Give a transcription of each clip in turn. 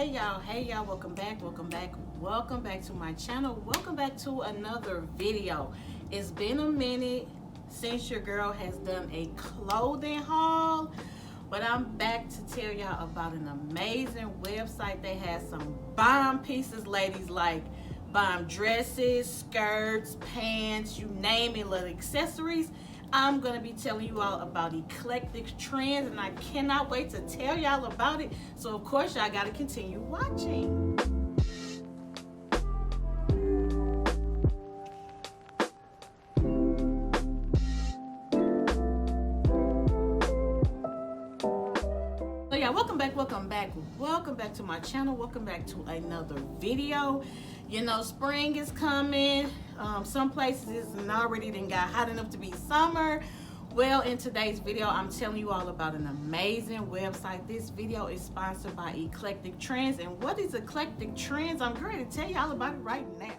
Hey y'all, welcome back to my channel. Welcome back to another video. It's been a minute since your girl has done a clothing haul, but I'm back to tell y'all about an amazing website. They have some bomb pieces, ladies, like bomb dresses, skirts, pants, you name it, little accessories. I'm going to be telling you all about Eclectic-trendz, and I cannot wait to tell y'all about it. So, of course, y'all got to continue watching. So, yeah, welcome back to my channel. Welcome back to another video. You know, spring is coming. Some places it's already done got hot enough to be summer. Well, in today's video, I'm telling you all about an amazing website. This video is sponsored by Eclectic-trendz. And what is Eclectic-trendz? I'm going to tell y'all about it right now.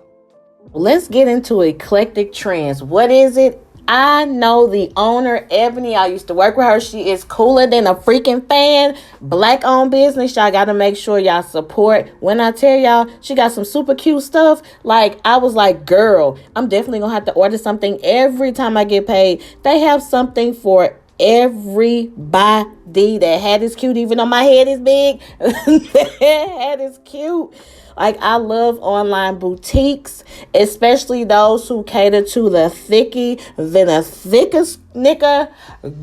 Let's get into Eclectic-trendz. What is it? I know the owner, Ebony. I used to work with her. She is cooler than a freaking fan. Black-owned business. Y'all got to make sure y'all support. When I tell y'all, she got some super cute stuff. Like, I was like, girl, I'm definitely going to have to order something every time I get paid. They have something for everybody. That hat is cute, even though my head is big. That hat is cute. Like, I love online boutiques, especially those who cater to the thickie than the thickest nigga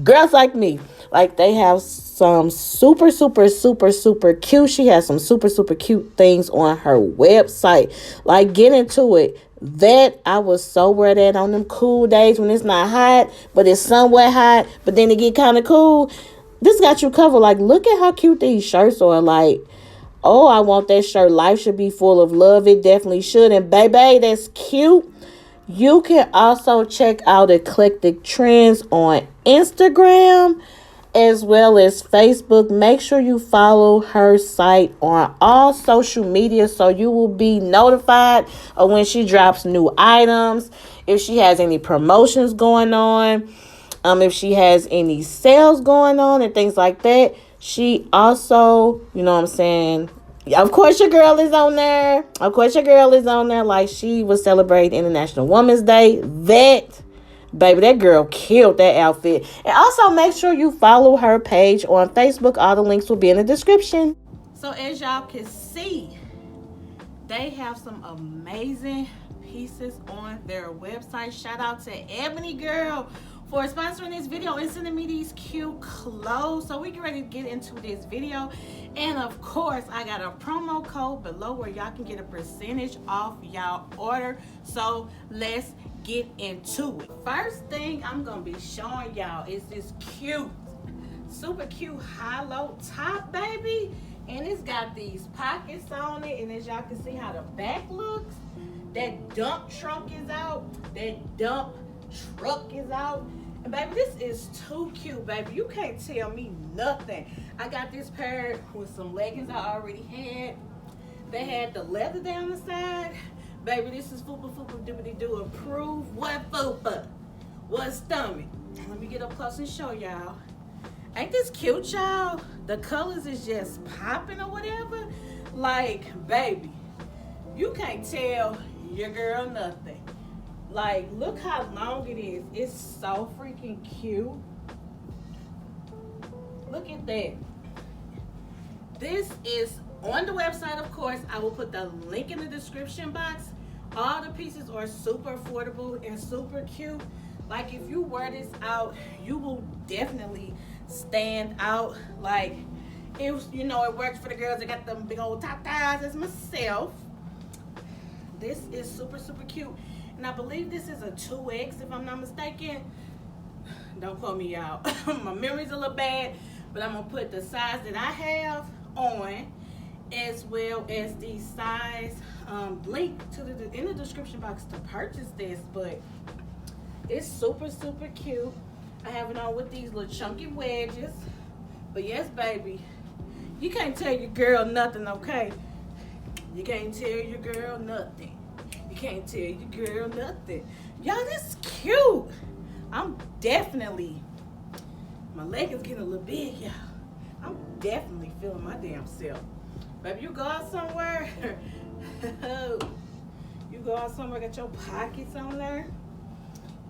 girls like me. Like, they have some super cute. She has some super cute things on her website. Like, get into it. That I was so wear that on them cool days when it's not hot, but it's somewhat hot, but then it get kind of cool. This got you covered. Like, look at how cute these shirts are. Like, oh, I want that shirt. Life should be full of love. It definitely should. And baby, that's cute. You can also check out Eclectic-trendz on Instagram as well as Facebook. Make sure you follow her site on all social media so you will be notified of when she drops new items, if she has any promotions going on, if she has any sales going on and things like that. She also, you know what I'm saying, of course your girl is on there. Like, she was celebrating International Women's Day. Baby, that girl killed that outfit. And also make sure you follow her page on Facebook. All the links will be in the description. So as y'all can see, they have some amazing pieces on their website. Shout out to Ebony girl for sponsoring this video and sending me these cute clothes. So we get ready to get into this video. And of course, I got a promo code below where y'all can get a percentage off y'all order. So let's get into it. First thing I'm gonna be showing y'all is this cute, super cute high-low top, baby. And it's got these pockets on it. And as y'all can see how the back looks, that dump trunk is out. That dump truck is out. And baby, this is too cute, baby. You can't tell me nothing. I got this paired with some leggings I already had. They had the leather down the side. Baby, this is fupa dippity do approved. What fupa? What stomach? Let me get up close and show y'all. Ain't this cute, y'all? The colors is just popping or whatever. Like, baby, you can't tell your girl nothing. Like, look how long it is. It's so freaking cute. Look at that. This is on the website, of course. I will put the link in the description box. All the pieces are super affordable and super cute. Like, if you wear this out, you will definitely stand out. Like, if you know, it works for the girls that got them big old top thighs as myself. This is super cute. And I believe this is a 2X, if I'm not mistaken. Don't quote me out. My memory's a little bad, but I'm going to put the size that I have on, as well as the size link to in the description box to purchase this. But it's super cute. I have it on with these little chunky wedges. But yes, baby, you can't tell your girl nothing, okay? You can't tell your girl nothing. You can't tell your girl nothing. Y'all, this is cute. I'm definitely, my leg is getting a little big, y'all. I'm definitely feeling my damn self. Baby, you go out somewhere. You go out somewhere, got your pockets on there.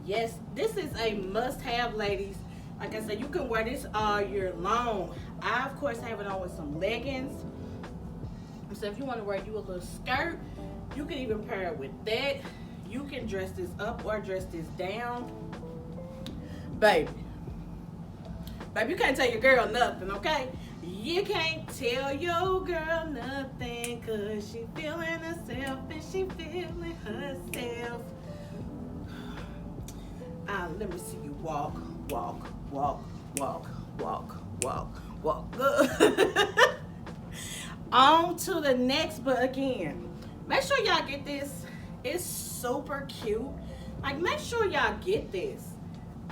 Yes, this is a must-have, ladies. Like I said, you can wear this all year long. I, of course, have it on with some leggings. So if you want to wear you a little skirt, you can even pair it with that. You can dress this up or dress this down. Baby, you can't tell your girl nothing, okay? You can't tell your girl nothing, cause she feeling herself and she feeling herself. Let me see you walk, walk, walk, walk, walk, walk, walk. Good. On to the next, but again, make sure y'all get this. It's super cute. Like, make sure y'all get this.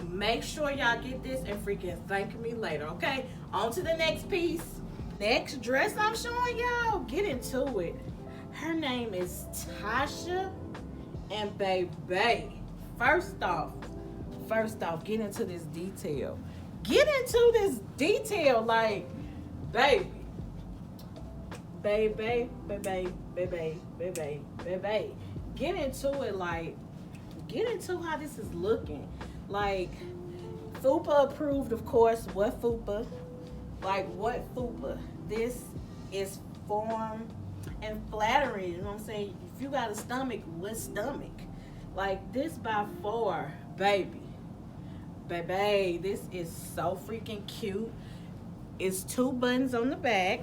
Make sure y'all get this and freaking thank me later, okay? On to the next piece. Next dress I'm showing y'all. Get into it. Her name is Tasha. And baby, first off, get into this detail. Get into this detail, like, baby. Baby. Get into it, like, get into how this is looking. Like, Fupa approved, of course. What Fupa? Like, what Fupa? This is form and flattering. You know what I'm saying? If you got a stomach, what stomach? Like, this by far, baby, this is so freaking cute. It's 2 buttons on the back.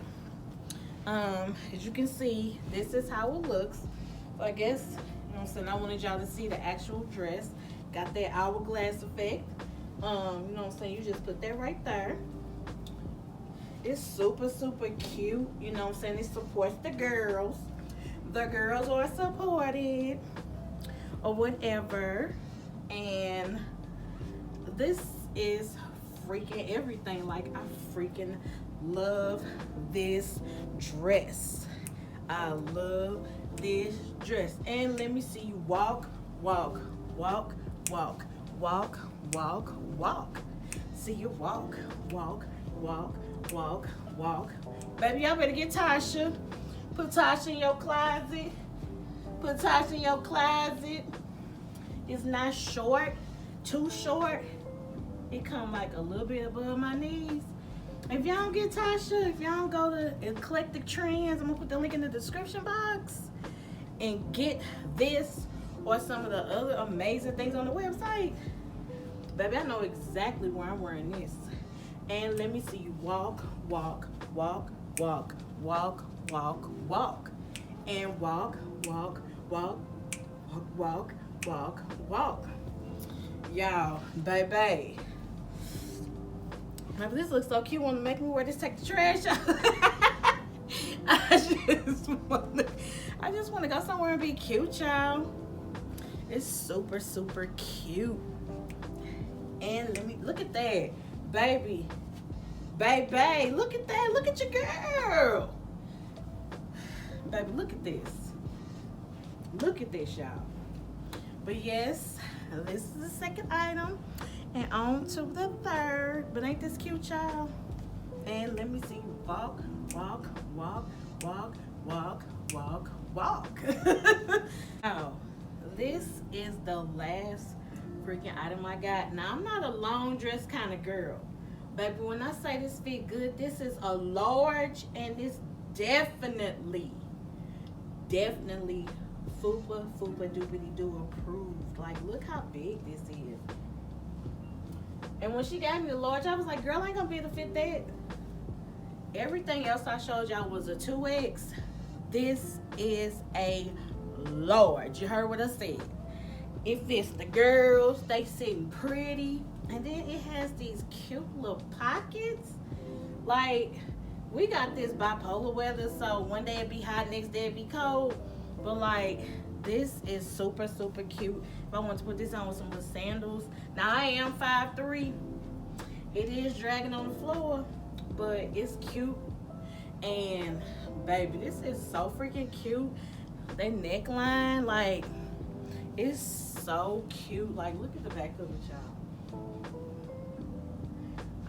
As you can see, this is how it looks. So I guess, you know what I'm saying, I wanted y'all to see the actual dress. Got that hourglass effect. You know what I'm saying, you just put that right there. It's super cute. You know what I'm saying, it supports the girls. The girls are supported or whatever. And this is freaking everything. Like, I freaking love this dress. I love this dress. And let me see you walk. See you walk. Baby, y'all better get Tasha. Put Tasha in your closet. It's not short, too short. It come like a little bit above my knees. If y'all don't get Tasha, if y'all don't go to Eclectic-trendz, I'm gonna put the link in the description box and get this or some of the other amazing things on the website. Baby, I know exactly where I'm wearing this. And let me see you walk. And walk. Y'all, baby. Maybe this looks so cute. Want to make me wear this? Take the trash out. I just want to go somewhere and be cute, y'all. It's super cute. And let me look at that, baby. Look at that. Look at your girl, baby. Look at this, y'all. But yes, this is the second item. And on to the third. But ain't this cute, y'all? And let me see you walk. Now, this is the last freaking item I got. Now, I'm not a long dress kind of girl. Baby, when I say this fit good, this is a large, and it's definitely Fupa doobity doo approved. Like, look how big this is. And when she gave me the large, I was like, girl, I ain't gonna be able to fit that. Everything else I showed y'all was a 2X. This is a large. You heard what I said. It fits the girls. They sitting pretty. And then it has these cute little pockets. Like, we got this bipolar weather, so one day it be hot, next day it be cold. But like, this is super cute. If I want to put this on with some little sandals. Now, I am 5'3". It is dragging on the floor, but it's cute. And baby, this is so freaking cute. That neckline, like, it's so cute. Like, look at the back of it, y'all.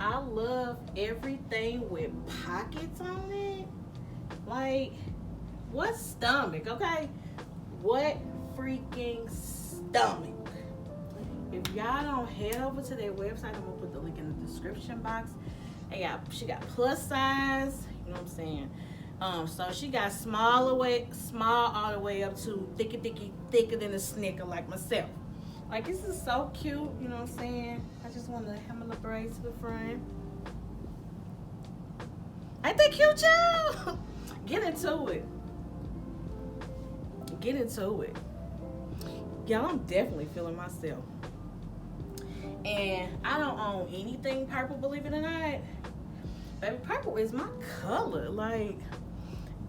I love everything with pockets on it. Like, what stomach, okay? What freaking stomach? If y'all don't head over to their website, I'm gonna put the link in the description box. She got plus size, you know what I'm saying? So she got small all the way up to thicker than a Snicker like myself. Like, this is so cute, you know what I'm saying? I just want to have my little braids to the front. Ain't that cute, y'all? Get into it. Get into it. Y'all, I'm definitely feeling myself. And I don't own anything purple, believe it or not. Baby, purple is my color. Like,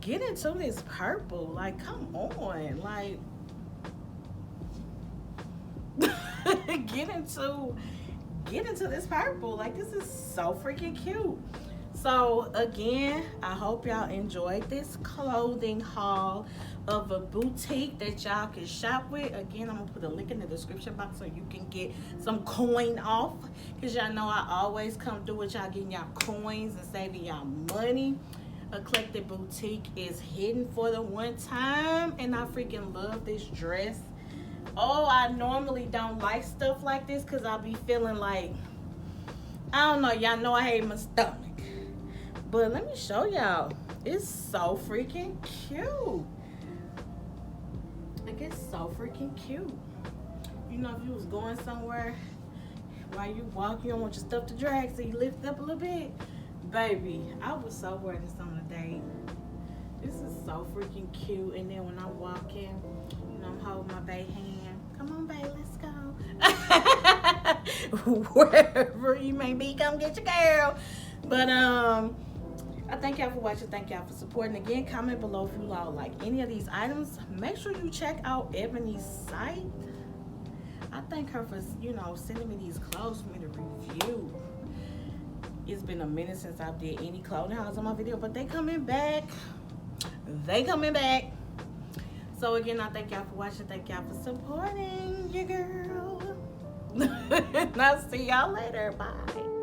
get into this purple. Like, come on. Like, get into this purple. Like, this is so freaking cute. So again, I hope y'all enjoyed this clothing haul of a boutique that y'all can shop with. Again, I'm gonna put a link in the description box so you can get some coin off, because y'all know I always come through with y'all getting y'all coins and saving y'all money. Eclectic Boutique is hidden for the one time, and I freaking love this dress. Oh, I normally don't like stuff like this because I'll be feeling like, I don't know, y'all know I hate my stomach. But let me show y'all. It's so freaking cute. Like, it's so freaking cute. You know, if you was going somewhere, while you walk, you don't want your stuff to drag, so you lift it up a little bit. Baby, I was so wearing this on a date. This is so freaking cute. And then when I'm walking, you know, I'm holding my bae hand. Come on, bae, let's go. Wherever you may be, come get your girl. But I thank y'all for watching. Thank y'all for supporting. Again, comment below if you all like any of these items. Make sure you check out Ebony's site. I thank her for, you know, sending me these clothes for me to review. It's been a minute since I did any clothing hauls on my video, but they coming back. They coming back. So again, I thank y'all for watching. Thank y'all for supporting your girl. And I'll see y'all later. Bye.